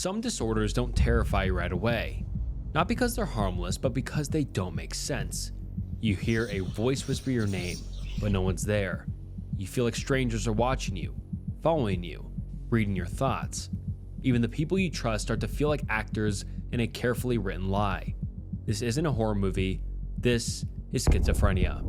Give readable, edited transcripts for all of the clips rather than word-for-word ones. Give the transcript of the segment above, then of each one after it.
Some disorders don't terrify you right away. Not because they're harmless, but because they don't make sense. You hear a voice whisper your name, but no one's there. You feel like strangers are watching you, following you, reading your thoughts. Even the people you trust start to feel like actors in a carefully written lie. This isn't a horror movie. This is schizophrenia.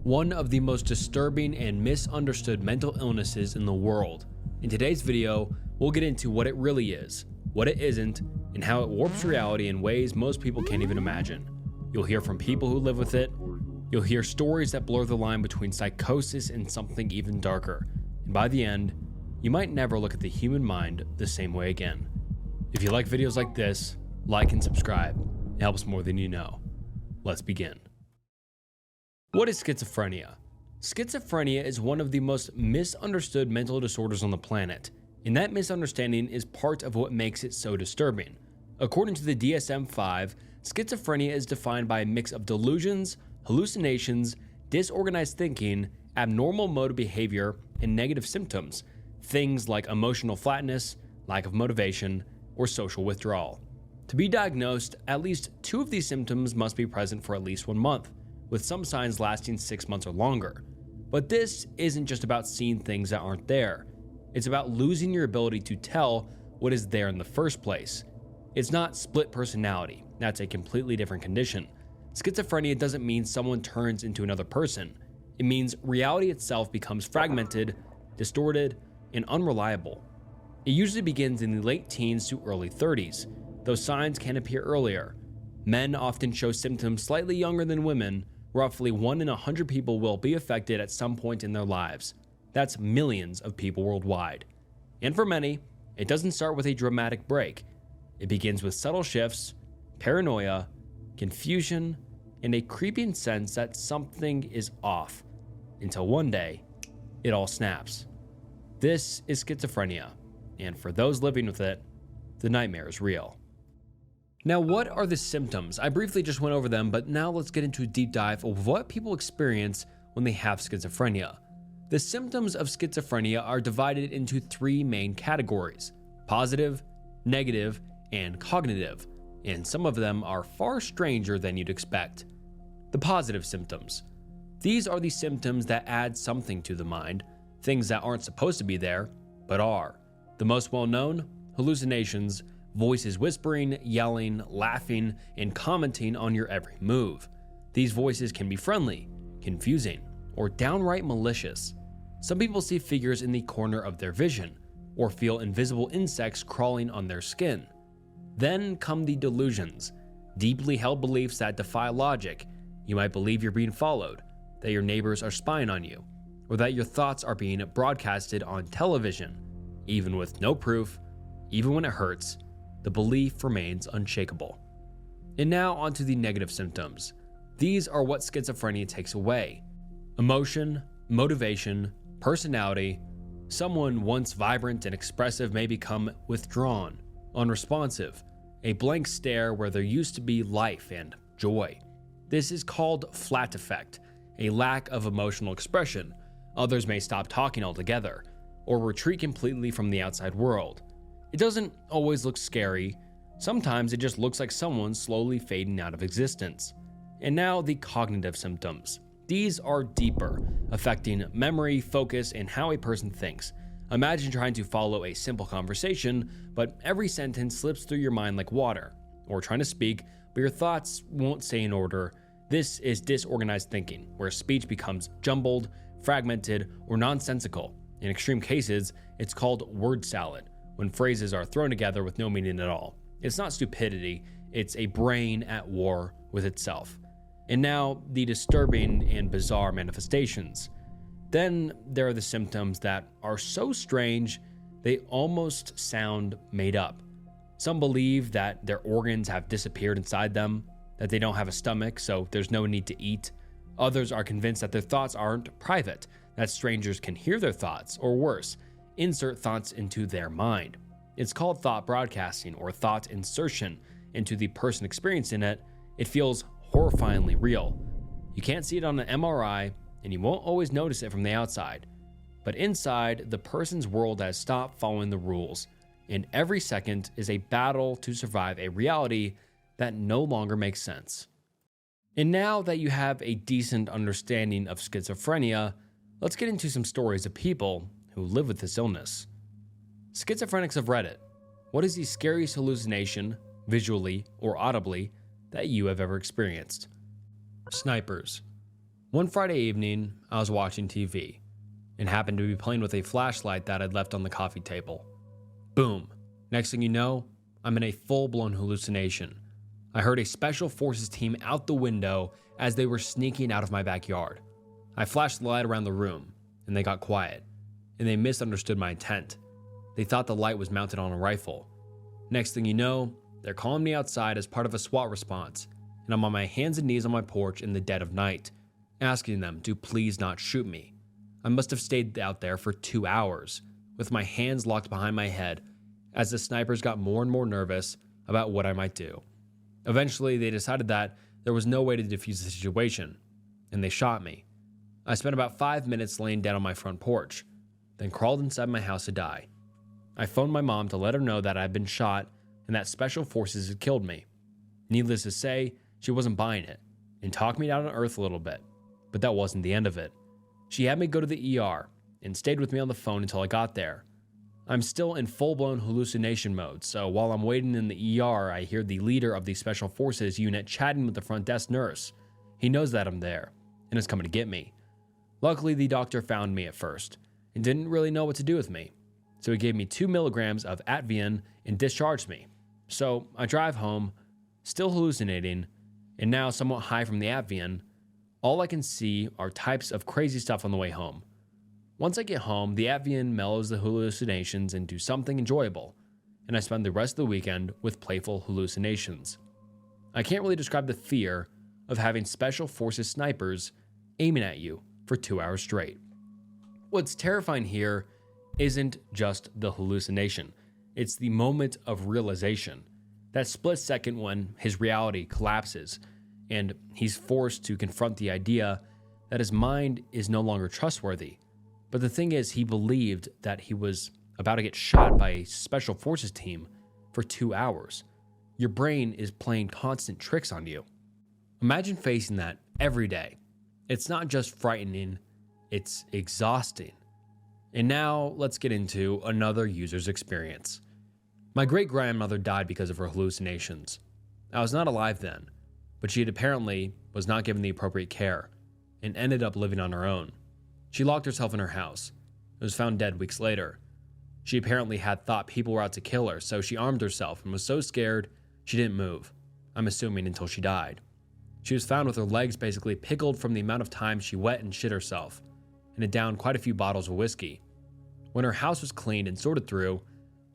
One of the most disturbing and misunderstood mental illnesses in the world. In today's video, we'll get into what it really is, what it isn't, and how it warps reality in ways most people can't even imagine. You'll hear from people who live with it. You'll hear stories that blur the line between psychosis and something even darker. And by the end, you might never look at the human mind the same way again. If you like videos like this, like and subscribe. It helps more than you know. Let's begin. What is schizophrenia? Schizophrenia is one of the most misunderstood mental disorders on the planet, and that misunderstanding is part of what makes it so disturbing. According to the DSM-5, schizophrenia is defined by a mix of delusions, hallucinations, disorganized thinking, abnormal motor behavior, and negative symptoms, things like emotional flatness, lack of motivation, or social withdrawal. To be diagnosed, at least 2 of these symptoms must be present for at least 1 month, with some signs lasting 6 months or longer. But this isn't just about seeing things that aren't there. It's about losing your ability to tell what is there in the first place. It's not split personality. That's a completely different condition. Schizophrenia doesn't mean someone turns into another person. It means reality itself becomes fragmented, distorted, and unreliable. It usually begins in the late teens to early 30s, though signs can appear earlier. Men often show symptoms slightly younger than women. Roughly 1 in 100 people will be affected at some point in their lives. That's millions of people worldwide. And for many, it doesn't start with a dramatic break. It begins with subtle shifts, paranoia, confusion, and a creeping sense that something is off, until one day, it all snaps. This is schizophrenia, and for those living with it, the nightmare is real. Now, what are the symptoms? I briefly just went over them, but now let's get into a deep dive of what people experience when they have schizophrenia. The symptoms of schizophrenia are divided into 3 main categories: positive, negative, and cognitive, and some of them are far stranger than you'd expect. The positive symptoms. These are the symptoms that add something to the mind, things that aren't supposed to be there, but are. The most well-known, hallucinations, voices whispering, yelling, laughing, and commenting on your every move. These voices can be friendly, confusing, or downright malicious. Some people see figures in the corner of their vision, or feel invisible insects crawling on their skin. Then come the delusions, deeply held beliefs that defy logic. You might believe you're being followed, that your neighbors are spying on you, or that your thoughts are being broadcasted on television. Even with no proof, even when it hurts, the belief remains unshakable. And now onto the negative symptoms. These are what schizophrenia takes away: emotion, motivation, personality. Someone once vibrant and expressive may become withdrawn, unresponsive, a blank stare where there used to be life and joy. This is called flat affect, a lack of emotional expression. Others may stop talking altogether, or retreat completely from the outside world. It doesn't always look scary. Sometimes it just looks like someone slowly fading out of existence. And now the cognitive symptoms. These are deeper, affecting memory, focus, and how a person thinks. Imagine trying to follow a simple conversation, but every sentence slips through your mind like water. Or trying to speak, but your thoughts won't stay in order. This is disorganized thinking, where speech becomes jumbled, fragmented, or nonsensical. In extreme cases, it's called word salad, when phrases are thrown together with no meaning at all. It's not stupidity, it's a brain at war with itself. And now, the disturbing and bizarre manifestations. Then there are the symptoms that are so strange, they almost sound made up. Some believe that their organs have disappeared inside them, that they don't have a stomach, so there's no need to eat. Others are convinced that their thoughts aren't private, that strangers can hear their thoughts, or worse, insert thoughts into their mind. It's called thought broadcasting or thought insertion into the person experiencing it. It feels horrifyingly real. You can't see it on an MRI, and you won't always notice it from the outside. But inside, the person's world has stopped following the rules. and every second is a battle to survive a reality that no longer makes sense. And now that you have a decent understanding of schizophrenia, let's get into some stories of people who live with this illness. Schizophrenics of Reddit. What is the scariest hallucination, visually or audibly, that you have ever experienced? Snipers. One Friday evening, I was watching TV and happened to be playing with a flashlight that I'd left on the coffee table. Boom. Next thing you know, I'm in a full-blown hallucination. I heard a special forces team out the window as they were sneaking out of my backyard. I flashed the light around the room, and they got quiet, and they misunderstood my intent. They thought the light was mounted on a rifle. Next thing you know, they're calling me outside as part of a SWAT response, and I'm on my hands and knees on my porch in the dead of night, asking them to please not shoot me. I must have stayed out there for 2 hours, with my hands locked behind my head, as the snipers got more and more nervous about what I might do. Eventually, they decided that there was no way to defuse the situation, and they shot me. I spent about 5 minutes laying down on my front porch, then crawled inside my house to die. I phoned my mom to let her know that I had been shot and that special forces had killed me. Needless to say, she wasn't buying it and talked me down to earth a little bit, but that wasn't the end of it. She had me go to the ER and stayed with me on the phone until I got there. I'm still in full-blown hallucination mode, so while I'm waiting in the ER, I hear the leader of the Special Forces unit chatting with the front desk nurse. He knows that I'm there and is coming to get me. Luckily, the doctor found me at first and didn't really know what to do with me, so he gave me 2 milligrams of Ativan and discharged me. So I drive home, still hallucinating, and now somewhat high from the Ativan. All I can see are types of crazy stuff on the way home. Once I get home, the Ativan mellows the hallucinations into something enjoyable, and I spend the rest of the weekend with playful hallucinations. I can't really describe the fear of having Special Forces snipers aiming at you for 2 hours straight. What's terrifying here isn't just the hallucination, it's the moment of realization. That split second when his reality collapses and he's forced to confront the idea that his mind is no longer trustworthy. But the thing is, he believed that he was about to get shot by a special forces team for 2 hours. Your brain is playing constant tricks on you. Imagine facing that every day. It's not just frightening, it's exhausting. And now let's get into another user's experience. My great-grandmother died because of her hallucinations. I was not alive then, but she apparently was not given the appropriate care and ended up living on her own. She locked herself in her house and was found dead weeks later. She apparently had thought people were out to kill her, so she armed herself and was so scared she didn't move, I'm assuming until she died. She was found with her legs basically pickled from the amount of time she wet and shit herself, and had downed quite a few bottles of whiskey. When her house was cleaned and sorted through,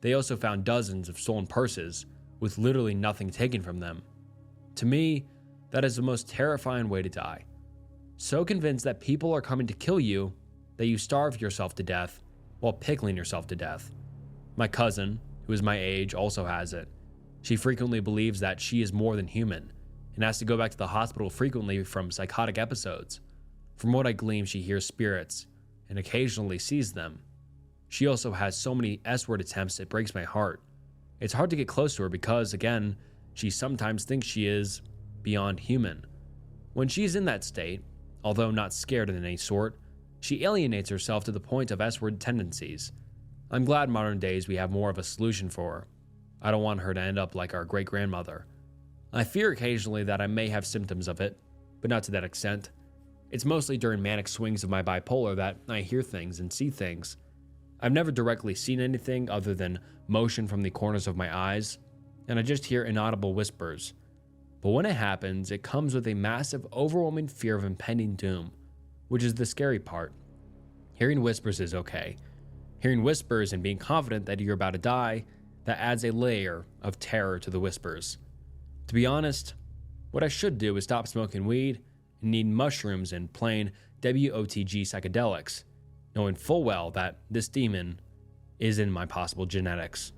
they also found dozens of stolen purses with literally nothing taken from them. To me, that is the most terrifying way to die. So convinced that people are coming to kill you that you starve yourself to death while pickling yourself to death. My cousin, who is my age, also has it. She frequently believes that she is more than human and has to go back to the hospital frequently from psychotic episodes. From what I glean, she hears spirits and occasionally sees them. She also has so many S-word attempts it breaks my heart. It's hard to get close to her because, again, she sometimes thinks she is beyond human. When she's in that state, although not scared in any sort, she alienates herself to the point of S-word tendencies. I'm glad modern days we have more of a solution for her. I don't want her to end up like our great-grandmother. I fear occasionally that I may have symptoms of it, but not to that extent. It's mostly during manic swings of my bipolar that I hear things and see things. I've never directly seen anything other than motion from the corners of my eyes, and I just hear inaudible whispers. But when it happens, it comes with a massive, overwhelming fear of impending doom, which is the scary part. Hearing whispers is okay. Hearing whispers and being confident that you're about to die, that adds a layer of terror to the whispers. To be honest, what I should do is stop smoking weed and need mushrooms and plain WOTG psychedelics, knowing full well that this demon is in my possible genetics.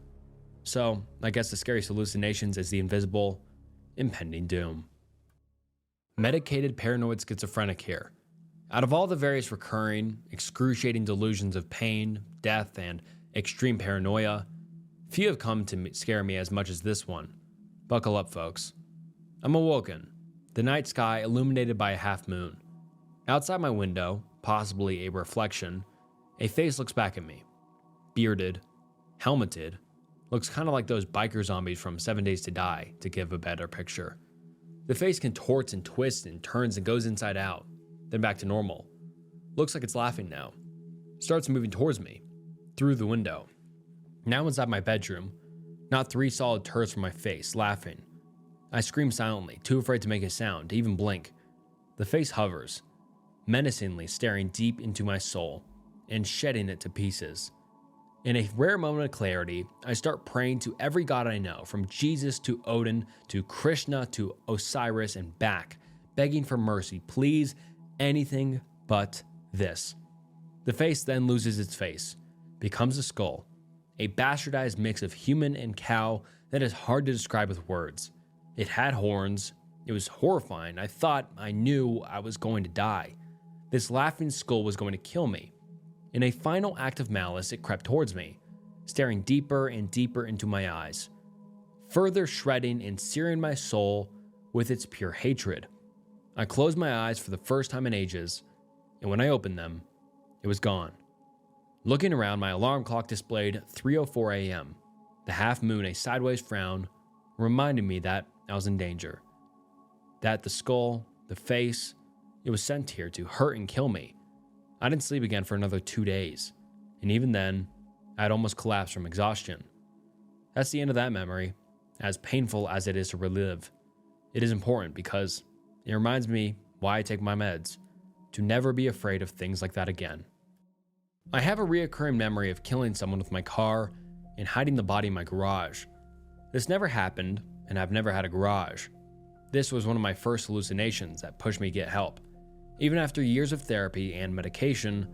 So, I guess the scariest hallucinations is the invisible, impending doom. Medicated paranoid schizophrenic here. Out of all the various recurring, excruciating delusions of pain, death, and extreme paranoia, Few have come to scare me as much as this one. Buckle up, folks. I'm awoken, the night sky illuminated by a half moon. Outside my window, possibly a reflection, a face looks back at me. Bearded, helmeted, looks kind of like those biker zombies from 7 Days to Die, to give a better picture. The face contorts and twists and turns and goes inside out, then back to normal. Looks like it's laughing now. Starts moving towards me, through the window. Now inside my bedroom, not 3 solid turds from my face, laughing. I scream silently, too afraid to make a sound, to even blink. The face hovers, menacingly staring deep into my soul, and shedding it to pieces. In a rare moment of clarity, I start praying to every god I know, from Jesus to Odin to Krishna to Osiris and back, begging for mercy, please, anything but this. The face then loses its face, becomes a skull, a bastardized mix of human and cow that is hard to describe with words. It had horns. It was horrifying. I thought I knew I was going to die. This laughing skull was going to kill me. In a final act of malice, it crept towards me, staring deeper and deeper into my eyes, further shredding and searing my soul with its pure hatred. I closed my eyes for the first time in ages, and when I opened them, it was gone. Looking around, my alarm clock displayed 3:04 a.m. The half moon, a sideways frown, reminded me that I was in danger. That the skull, the face, it was sent here to hurt and kill me. I didn't sleep again for another 2 days, and even then, I had almost collapsed from exhaustion. That's the end of that memory, as painful as it is to relive. It is important because it reminds me why I take my meds, to never be afraid of things like that again. I have a reoccurring memory of killing someone with my car and hiding the body in my garage. This never happened, and I've never had a garage. This was one of my first hallucinations that pushed me to get help. Even after years of therapy and medication,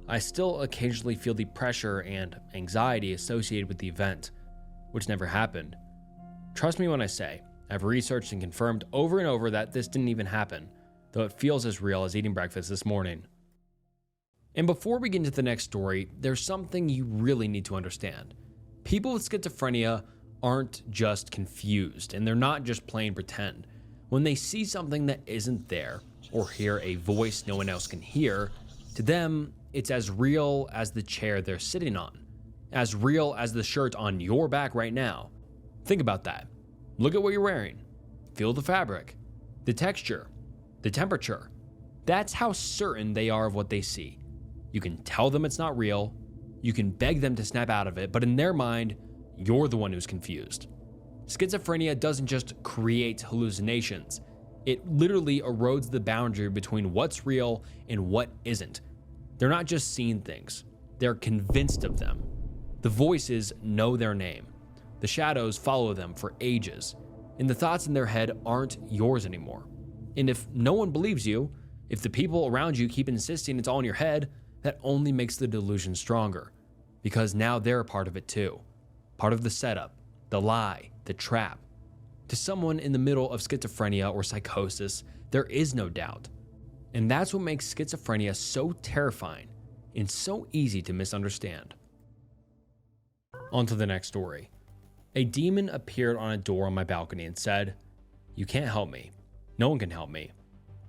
I still occasionally feel the pressure and anxiety associated with the event, which never happened. Trust me when I say, I've researched and confirmed over and over that this didn't even happen, though it feels as real as eating breakfast this morning. And before we get into the next story, there's something you really need to understand. People with schizophrenia aren't just confused, and they're not just playing pretend. When they see something that isn't there, or hear a voice no one else can hear, to them, it's as real as the chair they're sitting on, as real as the shirt on your back right now. Think about that. Look at what you're wearing. Feel the fabric, the texture, the temperature. That's how certain they are of what they see. You can tell them it's not real, you can beg them to snap out of it, but in their mind, you're the one who's confused. Schizophrenia doesn't just create hallucinations. It literally erodes the boundary between what's real and what isn't. They're not just seeing things, they're convinced of them. The voices know their name. The shadows follow them for ages, and the thoughts in their head aren't yours anymore. And if no one believes you, if the people around you keep insisting it's all in your head, that only makes the delusion stronger, because now they're a part of it too. Part of the setup, the lie, the trap. To someone in the middle of schizophrenia or psychosis, there is no doubt. And that's what makes schizophrenia so terrifying and so easy to misunderstand. On to the next story. A demon appeared on a door on my balcony and said, "You can't help me. No one can help me."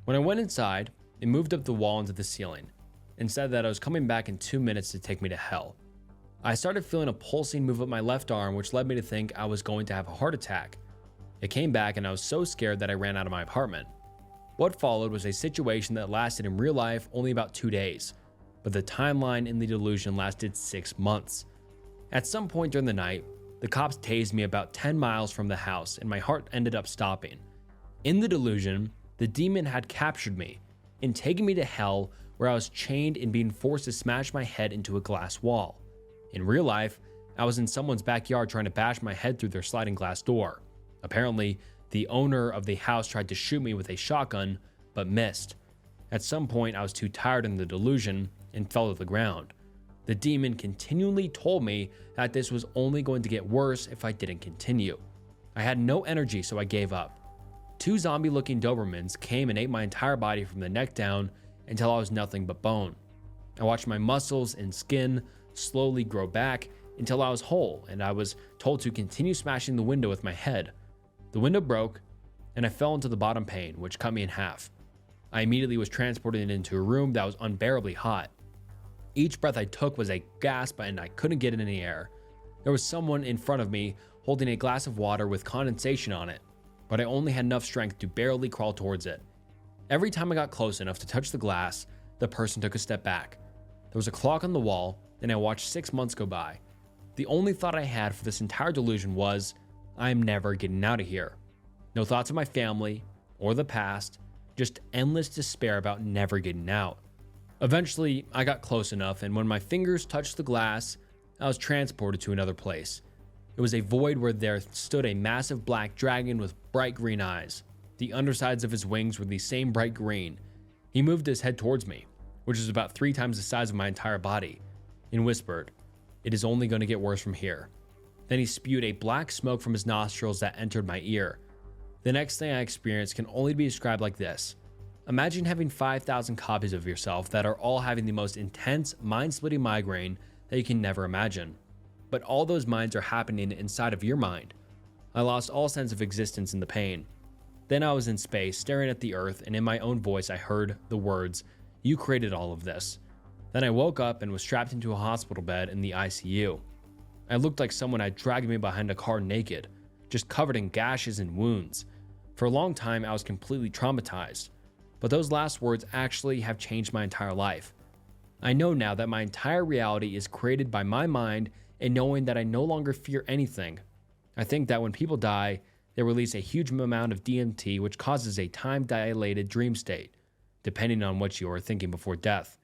When I went inside, it moved up the wall into the ceiling and said that I was coming back in 2 minutes to take me to hell. I started feeling a pulsing move up my left arm, which led me to think I was going to have a heart attack. It came back and I was so scared that I ran out of my apartment. What followed was a situation that lasted in real life only about 2 days, but the timeline in the delusion lasted 6 months. At some point during the night, the cops tased me about 10 miles from the house and my heart ended up stopping. In the delusion, the demon had captured me and taken me to hell, where I was chained and being forced to smash my head into a glass wall. In real life, I was in someone's backyard trying to bash my head through their sliding glass door. Apparently, the owner of the house tried to shoot me with a shotgun, but missed. At some point, I was too tired in the delusion and fell to the ground. The demon continually told me that this was only going to get worse if I didn't continue. I had no energy, so I gave up. 2 zombie-looking Dobermans came and ate my entire body from the neck down until I was nothing but bone. I watched my muscles and skin slowly grow back until I was whole and I was told to continue smashing the window with my head. The window broke and I fell into the bottom pane, which cut me in half. I immediately was transported into a room that was unbearably hot. Each breath I took was a gasp and I couldn't get in any air. There was someone in front of me holding a glass of water with condensation on it, but I only had enough strength to barely crawl towards it. Every time I got close enough to touch the glass, the person took a step back. There was a clock on the wall, and I watched 6 months go by. The only thought I had for this entire delusion was, I am never getting out of here. No thoughts of my family or the past, just endless despair about never getting out. Eventually, I got close enough, and when my fingers touched the glass, I was transported to another place. It was a void where there stood a massive black dragon with bright green eyes. The undersides of his wings were the same bright green. He moved his head towards me, which is about 3 times the size of my entire body, and whispered, "It is only going to get worse from here." Then he spewed a black smoke from his nostrils that entered my ear. The next thing I experienced can only be described like this. Imagine having 5,000 copies of yourself that are all having the most intense, mind-splitting migraine that you can never imagine. But all those minds are happening inside of your mind. I lost all sense of existence in the pain. Then I was in space, staring at the earth, and in my own voice I heard the words, "You created all of this." Then I woke up and was strapped into a hospital bed in the ICU. I looked like someone had dragged me behind a car naked, just covered in gashes and wounds. For a long time, I was completely traumatized. But those last words actually have changed my entire life. I know now that my entire reality is created by my mind, and knowing that I no longer fear anything. I think that when people die, they release a huge amount of DMT, which causes a time-dilated dream state, depending on what you are thinking before death.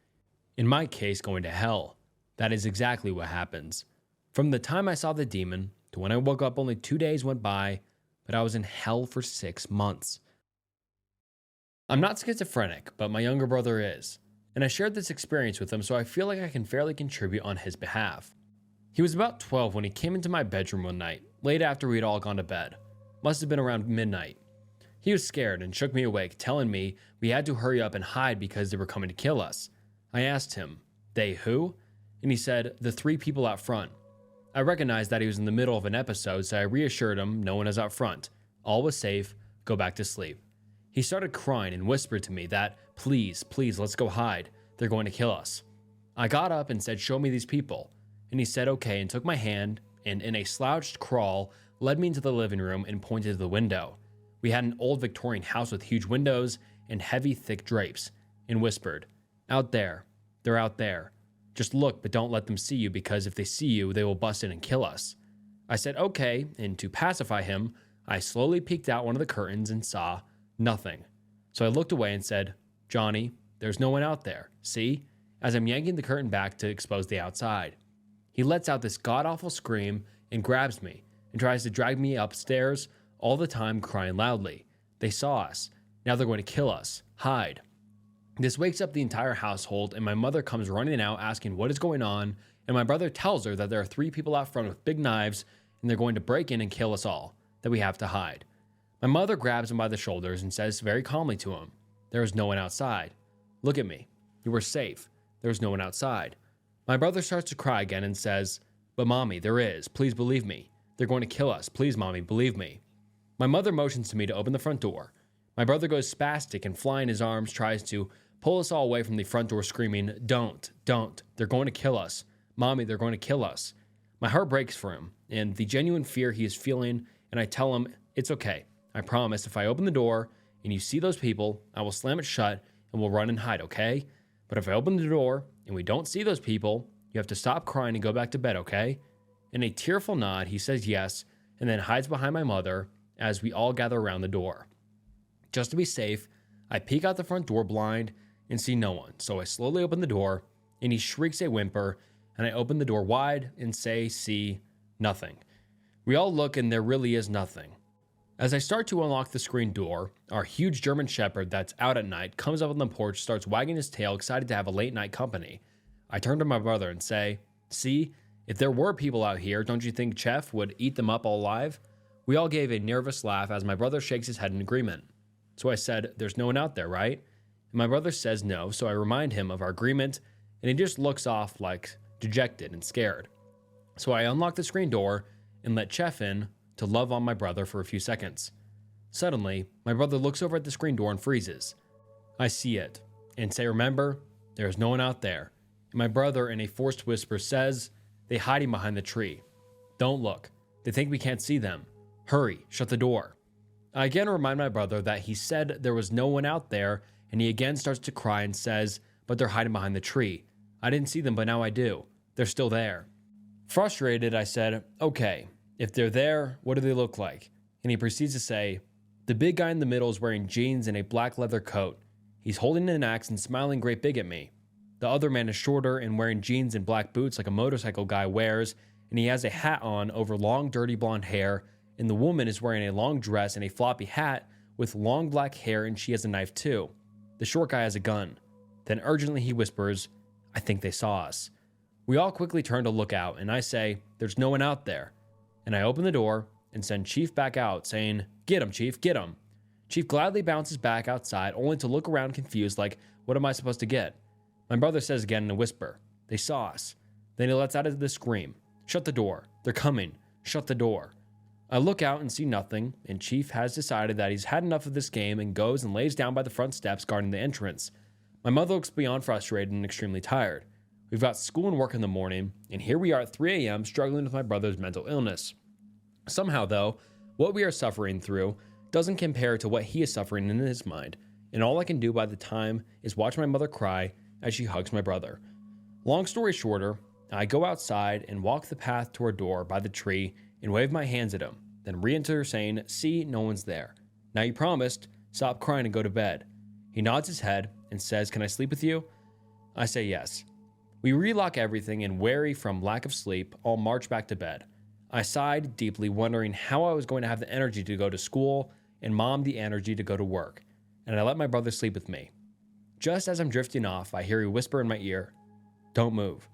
In my case, going to hell. That is exactly what happens. From the time I saw the demon to when I woke up, only 2 days went by, but I was in hell for 6 months. I'm not schizophrenic, but my younger brother is, and I shared this experience with him, so I feel like I can fairly contribute on his behalf. He was about 12 when he came into my bedroom one night, late after we had all gone to bed. Must have been around midnight. He was scared and shook me awake, telling me we had to hurry up and hide because they were coming to kill us. I asked him, "They who?" And he said, "The 3 people out front." I recognized that he was in the middle of an episode, so I reassured him no one is out front. All was safe, go back to sleep. He started crying and whispered to me that, please, let's go hide. They're going to kill us. I got up and said, "Show me these people." And he said okay and took my hand and in a slouched crawl led me into the living room and pointed to the window. We had an old Victorian house with huge windows and heavy thick drapes, and whispered, "Out there, they're out there. Just look, but don't let them see you, because if they see you, they will bust in and kill us." I said okay, and to pacify him, I slowly peeked out one of the curtains and saw nothing. So I looked away and said, "Johnny, there's no one out there, see?" As I'm yanking the curtain back to expose the outside. He lets out this god-awful scream and grabs me and tries to drag me upstairs, all the time crying loudly. They saw us. Now they're going to kill us. Hide. This wakes up the entire household, and my mother comes running out asking what is going on, and my brother tells her that there are 3 people out front with big knives, and they're going to break in and kill us all, that we have to hide. My mother grabs him by the shoulders and says very calmly to him, "There is no one outside. Look at me. You were safe. There is no one outside." My brother starts to cry again and says, "But mommy, there is. Please believe me. They're going to kill us. Please, mommy, believe me." My mother motions to me to open the front door. My brother goes spastic and flying his arms tries to pull us all away from the front door screaming, Don't. They're going to kill us. Mommy, they're going to kill us." My heart breaks for him and the genuine fear he is feeling, and I tell him, "It's okay. I promise if I open the door and you see those people, I will slam it shut and we'll run and hide, okay? But if I open the door and we don't see those people, you have to stop crying and go back to bed, okay?" In a tearful nod, he says yes, and then hides behind my mother as we all gather around the door. Just to be safe, I peek out the front door blind and see no one, so I slowly open the door, and he shrieks a whimper, and I open the door wide and see nothing. We all look, and there really is nothing. As I start to unlock the screen door, our huge German Shepherd that's out at night comes up on the porch, starts wagging his tail, excited to have a late night company. I turn to my brother and say, "See, if there were people out here, don't you think Chef would eat them up all alive?" We all gave a nervous laugh as my brother shakes his head in agreement. So I said, "There's no one out there, right?" And my brother says no, so I remind him of our agreement, and he just looks off like dejected and scared. So I unlock the screen door and let Chef in to love on my brother for a few seconds. Suddenly, my brother looks over at the screen door and freezes. I see it and say, remember, there is no one out there. And my brother, in a forced whisper, says, they hiding behind the tree. Don't look. They think we can't see them. Hurry, shut the door. I again remind my brother that he said there was no one out there, and he again starts to cry and says, but they're hiding behind the tree. I didn't see them, but now I do. They're still there. Frustrated, I said, okay, if they're there, what do they look like? And he proceeds to say, the big guy in the middle is wearing jeans and a black leather coat. He's holding an axe and smiling great big at me. The other man is shorter and wearing jeans and black boots like a motorcycle guy wears, and he has a hat on over long dirty blonde hair, and the woman is wearing a long dress and a floppy hat with long black hair, and she has a knife too. The short guy has a gun. Then urgently he whispers, I think they saw us. We all quickly turn to look out, and I say, there's no one out there. And I open the door and send Chief back out, saying, get him, Chief, get him. Chief gladly bounces back outside, only to look around confused like, what am I supposed to get? My brother says again in a whisper, they saw us. Then he lets out this scream, shut the door, they're coming, shut the door. I look out and see nothing, and Chief has decided that he's had enough of this game and goes and lays down by the front steps guarding the entrance. My mother looks beyond frustrated and extremely tired. We've got school and work in the morning, and here we are at 3 a.m. struggling with my brother's mental illness. Somehow, though, what we are suffering through doesn't compare to what he is suffering in his mind, and all I can do by the time is watch my mother cry as she hugs my brother. Long story shorter, I go outside and walk the path to our door by the tree and wave my hands at him, then re-enter saying, see, no one's there. Now you promised, stop crying and go to bed. He nods his head and says, can I sleep with you? I say yes. We relock everything and, weary from lack of sleep, all march back to bed. I sighed deeply, wondering how I was going to have the energy to go to school and Mom the energy to go to work, and I let my brother sleep with me. Just as I'm drifting off, I hear a whisper in my ear, don't move.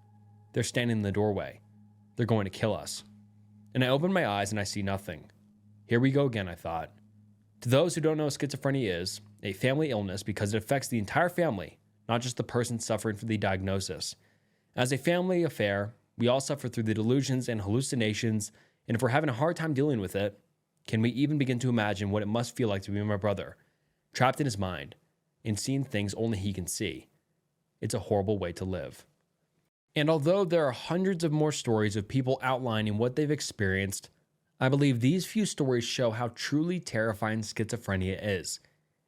They're standing in the doorway. They're going to kill us. And I open my eyes and I see nothing. Here we go again, I thought. To those who don't know what schizophrenia is, a family illness because it affects the entire family, not just the person suffering from the diagnosis. As a family affair, we all suffer through the delusions and hallucinations, and if we're having a hard time dealing with it, can we even begin to imagine what it must feel like to be my brother, trapped in his mind, and seeing things only he can see? It's a horrible way to live. And although there are hundreds of more stories of people outlining what they've experienced, I believe these few stories show how truly terrifying schizophrenia is.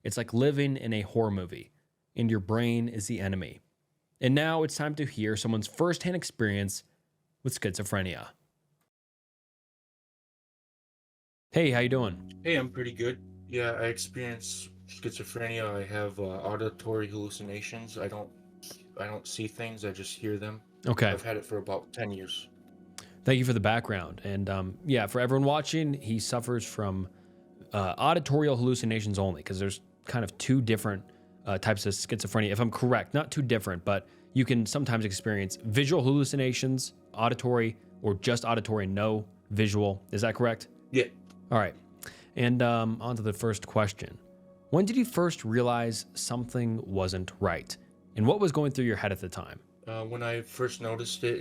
It's like living in a horror movie, and your brain is the enemy. And now it's time to hear someone's firsthand experience with schizophrenia. Hey, how you doing? Hey, I'm pretty good. Yeah, I experience schizophrenia. I have auditory hallucinations. I don't see things. I just hear them. Okay. I've had it for about 10 years. Thank you for the background. And yeah, for everyone watching, he suffers from auditorial hallucinations only, because there's kind of two different types of schizophrenia, if I'm correct. Not two different, but you can sometimes experience visual hallucinations, auditory, or just auditory and no visual. Is that correct? Yeah. All right. And on to the first question. When did you first realize something wasn't right? And what was going through your head at the time? When I first noticed it,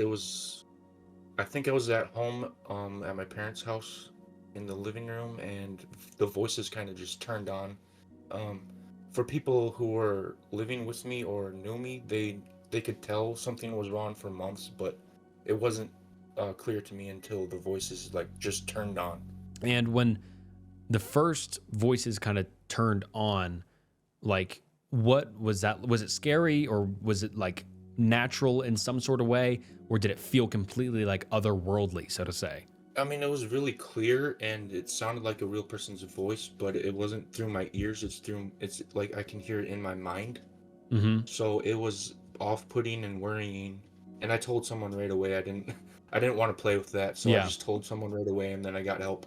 I think I was at home at my parents' house in the living room, and the voices kind of just turned on. For people who were living with me or knew me, they could tell something was wrong for months, but it wasn't clear to me until the voices just turned on. And when the first voices kind of turned on, what was that? Was it scary, or was it natural in some sort of way, or did it feel completely otherworldly, so to say? I mean, it was really clear and it sounded like a real person's voice, but it wasn't through my ears. It's like I can hear it in my mind. Mm-hmm. So it was off-putting and worrying. And I told someone right away. I didn't want to play with that, so I just told someone right away, and then I got help.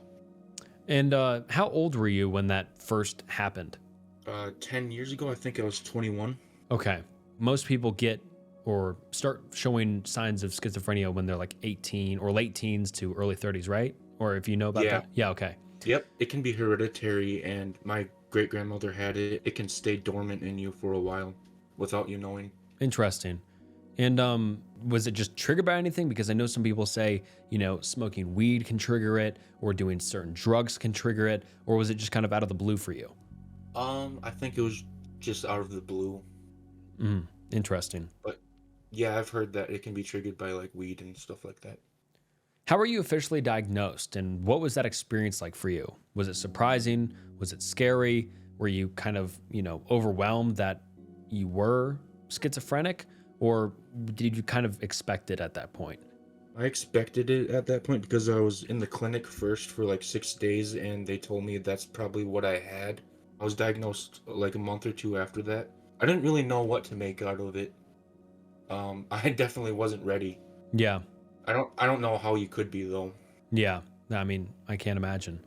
And how old were you when that first happened? 10 years ago, I think I was 21. Okay. Most people get or start showing signs of schizophrenia when they're 18 or late teens to early 30s, right? Or if you know about that? Yeah, okay. Yep, it can be hereditary, and my great-grandmother had it. It can stay dormant in you for a while without you knowing. Interesting. And was it just triggered by anything? Because I know some people say, smoking weed can trigger it, or doing certain drugs can trigger it, or was it just kind of out of the blue for you? I think it was just out of the blue, Interesting. but yeah, I've heard that it can be triggered by like weed and stuff like that. How were you officially diagnosed, and what was that experience like for you? Was it surprising? Was it scary? Were you kind of, overwhelmed that you were schizophrenic, or did you kind of expect it at that point? I expected it at that point because I was in the clinic first for like 6 days and they told me that's probably what I had. I was diagnosed like a month or two after that. I didn't really know what to make out of it. I definitely wasn't ready. Yeah, I don't know how you could be though. yeah. I mean, I can't imagine.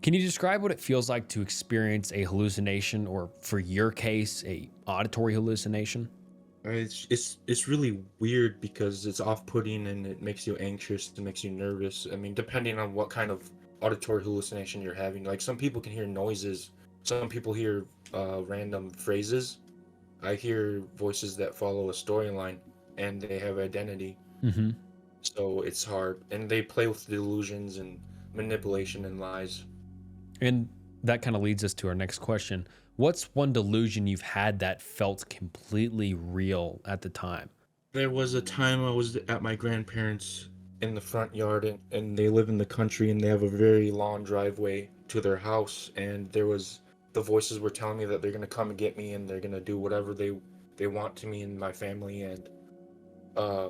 Can you describe what it feels like to experience a hallucination, or for your case, a auditory hallucination? It's really weird because it's off-putting and it makes you anxious, it makes you nervous. I mean, depending on what kind of auditory hallucination you're having. Like some people can hear noises, some people hear random phrases. I hear voices that follow a storyline and they have identity. Mm-hmm. So it's hard. And they play with delusions and manipulation and lies. And that kind of leads us to our next question. What's one delusion you've had that felt completely real at the time? There was a time I was at my grandparents' in the front yard, and they live in the country and they have a very long driveway to their house. And the voices were telling me that they're going to come and get me and they're going to do whatever they want to me and my family. And uh,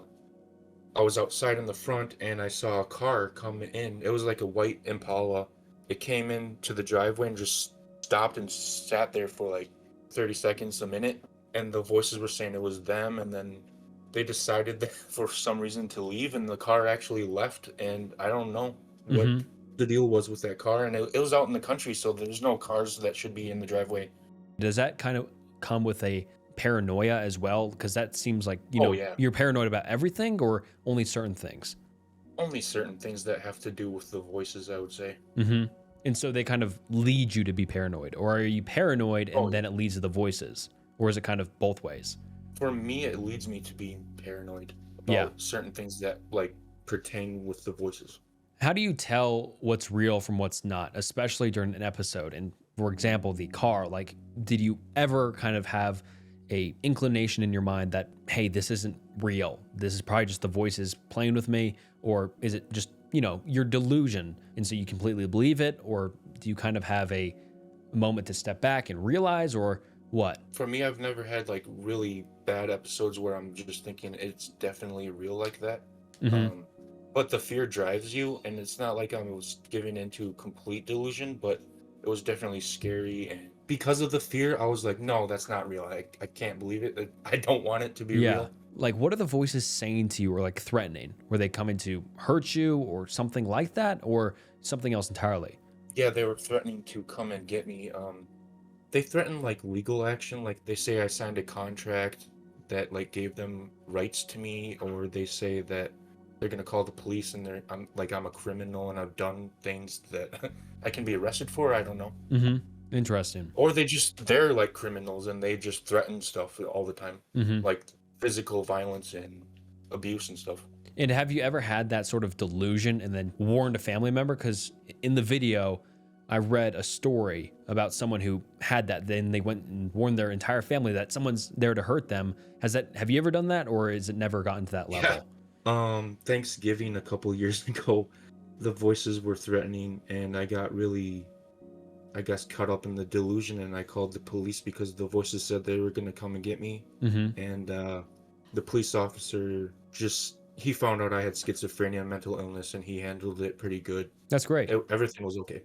I was outside in the front and I saw a car come in. It was like a white Impala. It came into the driveway and just stopped and sat there for like 30 seconds, a minute. And the voices were saying it was them. And then they decided that for some reason to leave and the car actually left. And I don't know what Mm-hmm. the deal was with that car. And it was out in the country, so there's no cars that should be in the driveway. Does that kind of come with a paranoia as well? Because that seems like, Oh, yeah. you're paranoid about everything or only certain things. Only certain things that have to do with the voices, I would say. Mm-hmm. And so they kind of lead you to be paranoid, or are you paranoid and Oh, then it leads to the voices, or is it kind of both ways? for me, it leads me to being paranoid Yeah. about certain things that like pertain with the voices. How do you tell what's real from what's not, especially during an episode? And for example, the car, like, did you ever kind of have a inclination in your mind that, hey, this isn't real? This is probably just the voices playing with me, or is it just, your delusion? And so you completely believe it, or do you kind of have a moment to step back and realize, or what? For me, I've never had like really bad episodes where I'm just thinking it's definitely real like that. Mm-hmm. But the fear drives you, and it's not like I was giving into complete delusion, but it was definitely scary. And because of the fear, I was like, no, that's not real. I can't believe it. I don't want it to be Yeah. real. Like, what are the voices saying to you, or like threatening? Were they coming to hurt you or something like that, or something else entirely? Yeah, they were threatening to come and get me. They threatened like legal action, like they say I signed a contract that like gave them rights to me, or they say that they're gonna call the police and I'm a criminal and I've done things that I can be arrested for. I don't know. Mm-hmm. Interesting. Or they're like criminals and they just threaten stuff all the time, Mm-hmm. like physical violence and abuse and stuff. And have you ever had that sort of delusion and then warned a family member? Because in the video, I read a story about someone who had that. Then they went and warned their entire family that someone's there to hurt them. Have you ever done that, or has it never gotten to that level? Thanksgiving a couple years ago, the voices were threatening and I got really, I guess, caught up in the delusion and I called the police because the voices said they were going to come and get me. Mm-hmm. And the police officer he found out I had schizophrenia, mental illness, and he handled it pretty good. That's great. Everything was okay.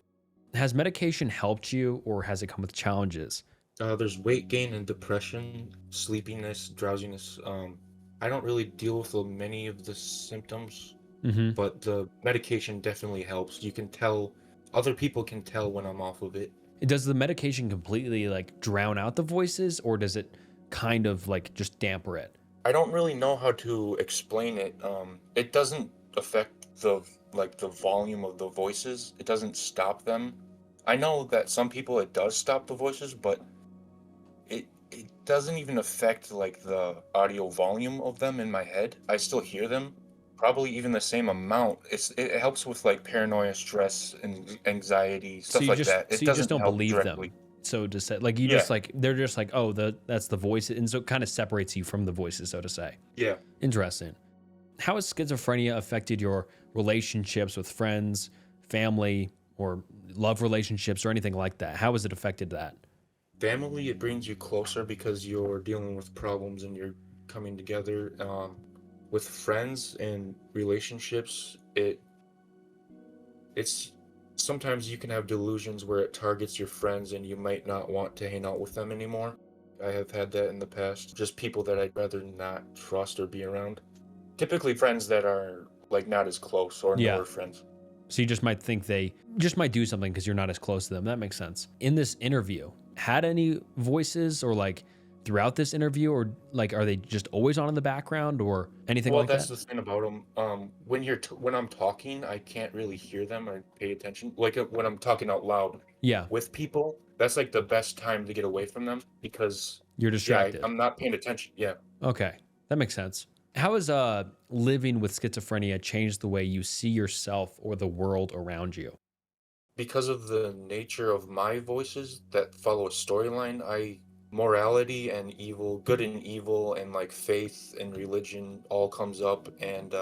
Has medication helped you, or has it come with challenges? There's weight gain and depression, sleepiness, drowsiness. I don't really deal with many of the symptoms, Mm-hmm. but the medication definitely helps. Other people can tell when I'm off of it. Does the medication completely like drown out the voices, or does it kind of like just damper it? I don't really know how to explain it. It doesn't affect the volume of the voices. It doesn't stop them. I know that some people it does stop the voices, but it doesn't even affect like the audio volume of them in my head. I still hear them, probably even the same amount. It helps with like paranoia, stress, and anxiety, So stuff you like just that. so It you just doesn't don't help believe them. directly. So to say, like you just Yeah, like they're just like, oh, that's the voice, and so it kind of separates you from the voices, so to say. yeah. Interesting. How has schizophrenia affected your relationships with friends, family, or love relationships, or anything like that? How has it affected that? Family, it brings you closer because you're dealing with problems and you're coming together. With friends and relationships, it's sometimes you can have delusions where it targets your friends and you might not want to hang out with them anymore. I have had that in the past. Just people that I'd rather not trust or be around. Typically friends that are like not as close or Yeah. newer friends. So you just might think they just might do something because you're not as close to them. That makes sense. In this interview, had any voices or like throughout this interview, or like are they just always on in the background or anything Well, like that's that? the thing about them. When I'm talking, I can't really hear them or pay attention. Like when I'm talking out loud Yeah, with people, that's like the best time to get away from them because, you're yeah, distracted. I'm not paying attention. Yeah, Okay, that makes sense. How has living with schizophrenia changed the way you see yourself or the world around you? because of the nature of my voices that follow a storyline, I morality and evil, good and evil, and like faith and religion all comes up, and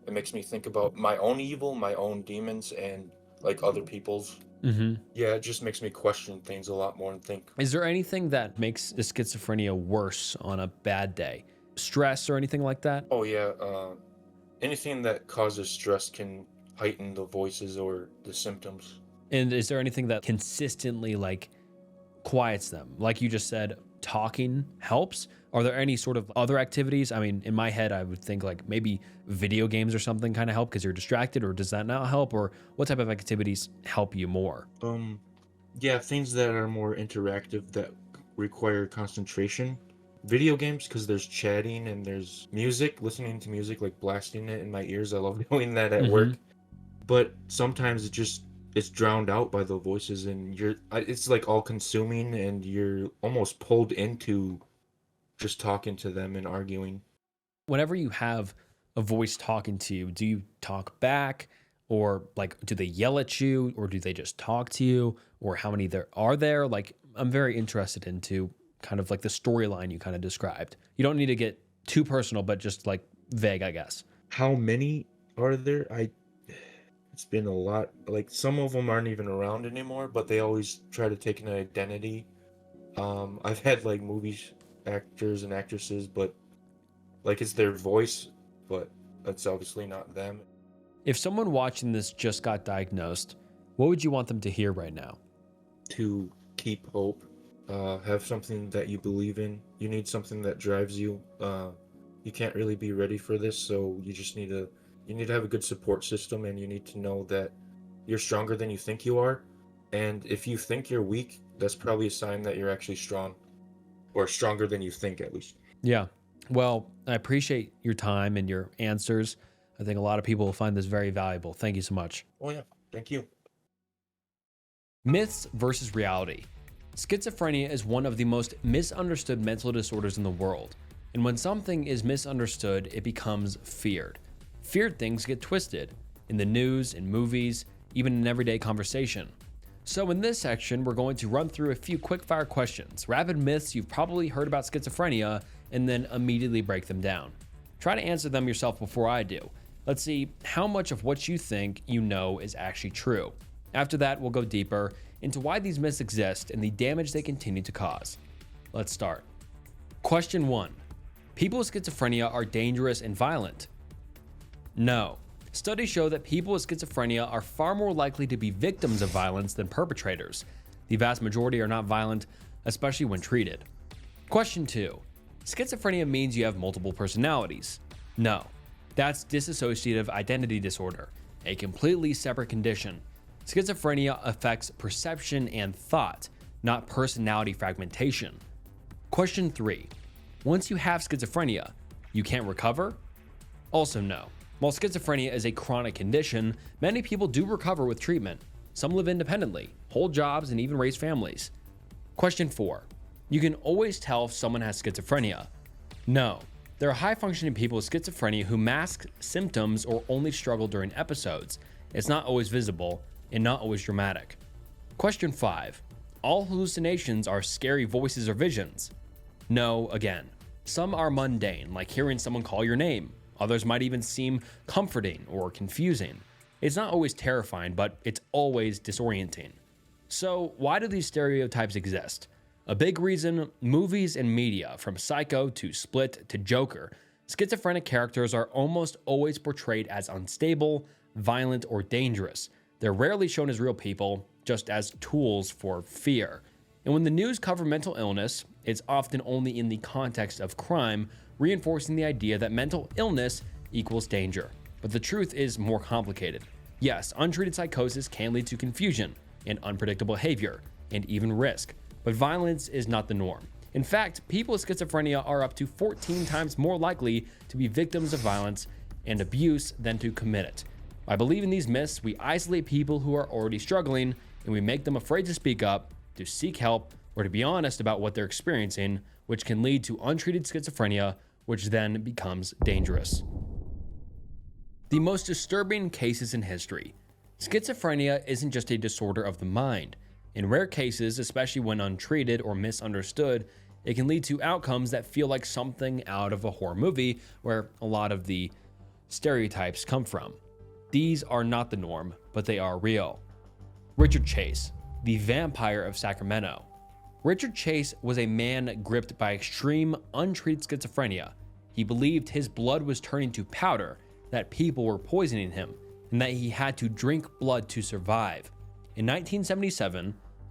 it makes me think about my own evil, my own demons, and like other people's. Hmm. Yeah, it just makes me question things a lot more and think, Is there anything that makes the schizophrenia worse on a bad day? Stress or anything like that? oh yeah, anything that causes stress can heighten the voices or the symptoms. And is there anything that consistently like quiets them? Like you just said, talking helps. Are there any sort of other activities? I mean, in my head, I would think like maybe video games or something kind of help because you're distracted, or does that not help? Or what type of activities help you more? Um, yeah, things that are more interactive that require concentration. Video games, because there's chatting and there's music, listening to music, like blasting it in my ears. I love doing that at Hmm. work. But sometimes it's drowned out by the voices, and it's like all consuming, and you're almost pulled into just talking to them and arguing. Whenever you have a voice talking to you, do you talk back? Or like, do they yell at you? Or do they just talk to you? Or how many there are there? Like, I'm very interested into kind of like the storyline you kind of described. You don't need to get too personal, but just like vague, I guess. How many are there? It's been a lot. Like some of them aren't even around anymore, but they always try to take an identity. I've had like movies, actors and actresses, but like it's their voice, but that's obviously not them. If someone watching this just got diagnosed, what would you want them to hear right now? To keep hope, have something that you believe in. You need something that drives you. You can't really be ready for this, so you need to have a good support system, and you need to know that you're stronger than you think you are. And if you think you're weak, that's probably a sign that you're actually strong, or stronger than you think at least. Yeah. Well, I appreciate your time and your answers. I think a lot of people will find this very valuable. Thank you so much. Oh yeah, thank you. Myths versus reality. Schizophrenia is one of the most misunderstood mental disorders in the world. And when something is misunderstood, it becomes feared. Feared things get twisted in the news, in movies, even in everyday conversation. So, in this section, we're going to run through a few quick-fire questions, rapid myths you've probably heard about schizophrenia, and then immediately break them down. Try to answer them yourself before I do. Let's see how much of what you think you know is actually true. After that, we'll go deeper into why these myths exist and the damage they continue to cause. Let's start. Question 1. People with schizophrenia are dangerous and violent. No. Studies show that people with schizophrenia are far more likely to be victims of violence than perpetrators. The vast majority are not violent, especially when treated. Question 2. Schizophrenia means you have multiple personalities. No. That's dissociative identity disorder, a completely separate condition. Schizophrenia affects perception and thought, not personality fragmentation. Question 3. Once you have schizophrenia, you can't recover? Also no. While schizophrenia is a chronic condition, many people do recover with treatment. Some live independently, hold jobs, and even raise families. Question 4. You can always tell if someone has schizophrenia. No, there are high-functioning people with schizophrenia who mask symptoms or only struggle during episodes. It's not always visible and not always dramatic. Question 5. All hallucinations are scary voices or visions? No, again. Some are mundane, like hearing someone call your name. Others might even seem comforting or confusing. It's not always terrifying, but it's always disorienting. So why do these stereotypes exist? A big reason, movies and media, from Psycho to Split to Joker. Schizophrenic characters are almost always portrayed as unstable, violent, or dangerous. They're rarely shown as real people, just as tools for fear. And when the news cover mental illness, it's often only in the context of crime, reinforcing the idea that mental illness equals danger. But the truth is more complicated. Yes, untreated psychosis can lead to confusion and unpredictable behavior, and even risk. But violence is not the norm. In fact, people with schizophrenia are up to 14 times more likely to be victims of violence and abuse than to commit it. By believing these myths, we isolate people who are already struggling, and we make them afraid to speak up, to seek help, or to be honest about what they're experiencing, which can lead to untreated schizophrenia, which then becomes dangerous. The most disturbing cases in history. Schizophrenia isn't just a disorder of the mind. In rare cases, especially when untreated or misunderstood, it can lead to outcomes that feel like something out of a horror movie where a lot of the stereotypes come from. These are not the norm, but they are real. Richard Chase, the vampire of Sacramento. Richard Chase was a man gripped by extreme, untreated schizophrenia. He believed his blood was turning to powder, that people were poisoning him, and that he had to drink blood to survive. In 1977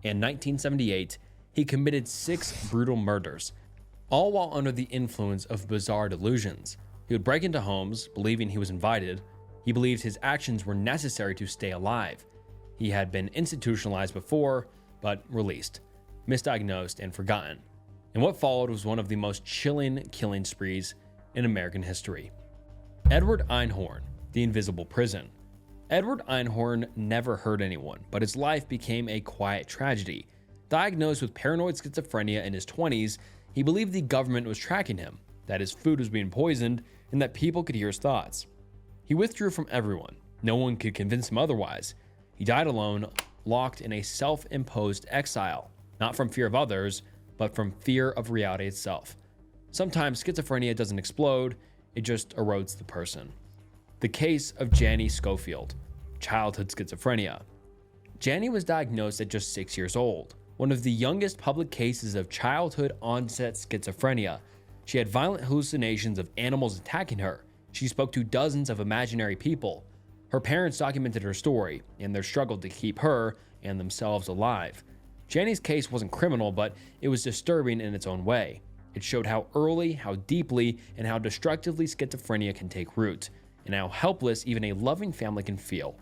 and 1978, he committed 6 brutal murders, all while under the influence of bizarre delusions. He would break into homes, believing he was invited. He believed his actions were necessary to stay alive. He had been institutionalized before, but released, misdiagnosed, and forgotten. And what followed was one of the most chilling killing sprees in American history. Edward Einhorn, the Invisible Prison. Edward Einhorn never hurt anyone, but his life became a quiet tragedy. Diagnosed with paranoid schizophrenia in his 20s, he believed the government was tracking him, that his food was being poisoned, and that people could hear his thoughts. He withdrew from everyone. No one could convince him otherwise. He died alone, locked in a self-imposed exile, not from fear of others, but from fear of reality itself. Sometimes schizophrenia doesn't explode, it just erodes the person. The case of Janie Schofield, childhood schizophrenia. Janie was diagnosed at just 6 years old, one of the youngest public cases of childhood onset schizophrenia. She had violent hallucinations of animals attacking her. She spoke to dozens of imaginary people. Her parents documented her story and their struggle to keep her and themselves alive. Janie's case wasn't criminal, but it was disturbing in its own way. It showed how early, how deeply, and how destructively schizophrenia can take root, and how helpless even a loving family can feel.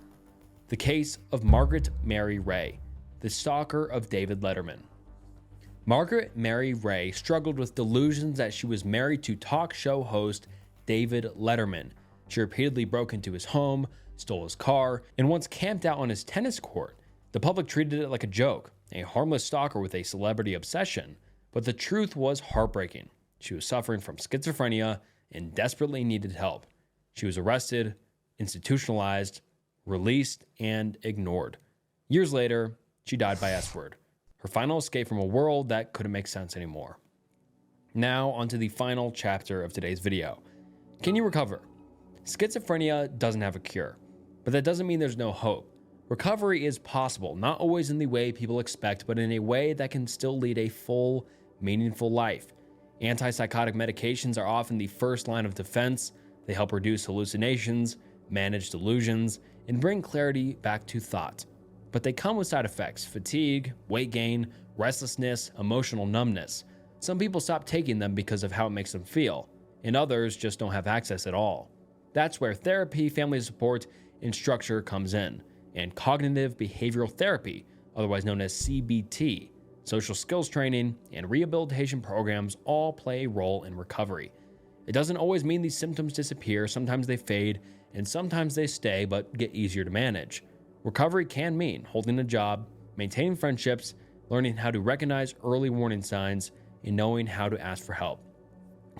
The case of Margaret Mary Ray, the stalker of David Letterman. Margaret Mary Ray struggled with delusions that she was married to talk show host David Letterman. She repeatedly broke into his home, stole his car, and once camped out on his tennis court. The public treated it like a joke, a harmless stalker with a celebrity obsession. But the truth was heartbreaking. She was suffering from schizophrenia and desperately needed help. She was arrested, institutionalized, released, and ignored. Years later, she died by S-word, her final escape from a world that couldn't make sense anymore. Now, onto the final chapter of today's video. Can you recover? Schizophrenia doesn't have a cure, but that doesn't mean there's no hope. Recovery is possible, not always in the way people expect, but in a way that can still lead a full, meaningful life. Antipsychotic medications are often the first line of defense. They help reduce hallucinations, manage delusions, and bring clarity back to thought. But they come with side effects: fatigue, weight gain, restlessness, emotional numbness. Some people stop taking them because of how it makes them feel, and others just don't have access at all. That's where therapy, family support, and structure comes in, and cognitive behavioral therapy, otherwise known as CBT, social skills training, and rehabilitation programs all play a role in recovery. It doesn't always mean these symptoms disappear. Sometimes they fade, and sometimes they stay but get easier to manage. Recovery can mean holding a job, maintaining friendships, learning how to recognize early warning signs, in knowing how to ask for help.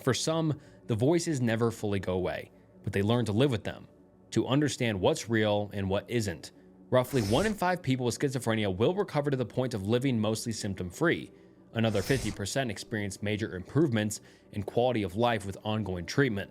For some, the voices never fully go away, but they learn to live with them, to understand what's real and what isn't. Roughly 1 in 5 people with schizophrenia will recover to the point of living mostly symptom-free. Another 50% experience major improvements in quality of life with ongoing treatment.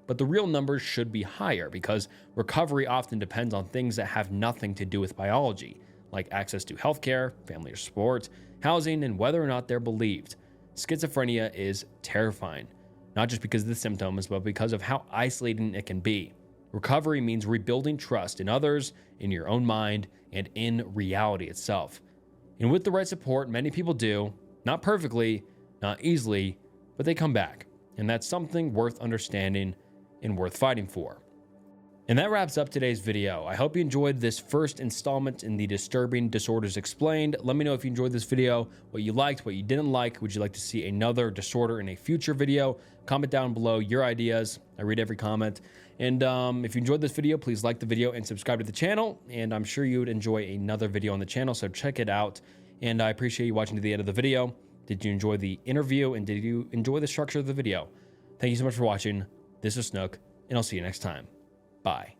But the real numbers should be higher because recovery often depends on things that have nothing to do with biology, like access to healthcare, family support, housing, and whether or not they're believed. Schizophrenia is terrifying, not just because of the symptoms, but because of how isolating it can be. Recovery means rebuilding trust in others, in your own mind, and in reality itself. And with the right support, many people do, not perfectly, not easily, but they come back. And that's something worth understanding and worth fighting for. And that wraps up today's video. I hope you enjoyed this first installment in the Disturbing Disorders Explained. Let me know if you enjoyed this video, what you liked, what you didn't like. Would you like to see another disorder in a future video? Comment down below your ideas. I read every comment. And if you enjoyed this video, please like the video and subscribe to the channel. And I'm sure you would enjoy another video on the channel, so check it out. And I appreciate you watching to the end of the video. Did you enjoy the interview and did you enjoy the structure of the video? Thank you so much for watching. This is Snook, and I'll see you next time. Bye.